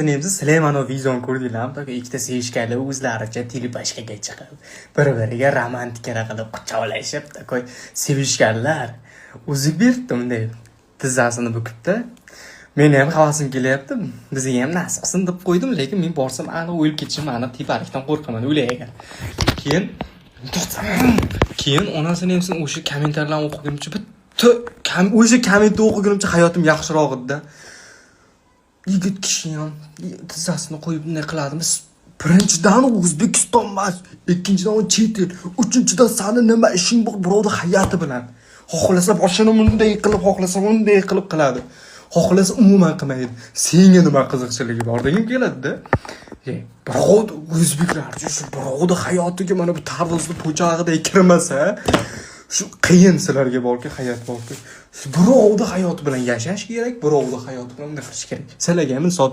Nemsiz Süleymanov vizyon ko'rdinglarmi? To'g'ri, ikkita sevishganlar o'zlaricha telepashkaga chiqib, bir-biriga romantikana qilib quchoqlashib, takoy sevishganlar. O'zi berdim deb tizzasini bukibdi. Meni ham havasim kelyapti. Bizga ham nasibsin deb qo'ydim, lekin men borsam aniq o'lib ketishim, aniq tepalikdan qo'rqaman, o'layagan. Keyin onasini ham o'sha kommentarlarni o'qigunimcha bitta o'sha kommentni o'qigunimcha hayotim yaxshiroq edi-da. Yigit kishi ham tizzasini qo'yib bunday qiladimi? Birinchidan O'zbekiston emas, ikkinchidan chet el, uchinchidan sani nima ishing bor birovning hayoti bilan. Xohlasa boshini bunday qilib, xohlasa bunday qilib qiladi. Xohlasa umuman qilmaydi. Senga nima qiziqchiligi bor degim keladi-da. Birovni o'zbeklar shu birovning hayotiga mana bu tarvuzli po'chog'iday kirmasa, shu qiyin sizlarga borki, hayot borki. Birovning hayoti bilan yashash kerak, birovning hayoti bilan nima qilish kerak. Sizlarga ham insof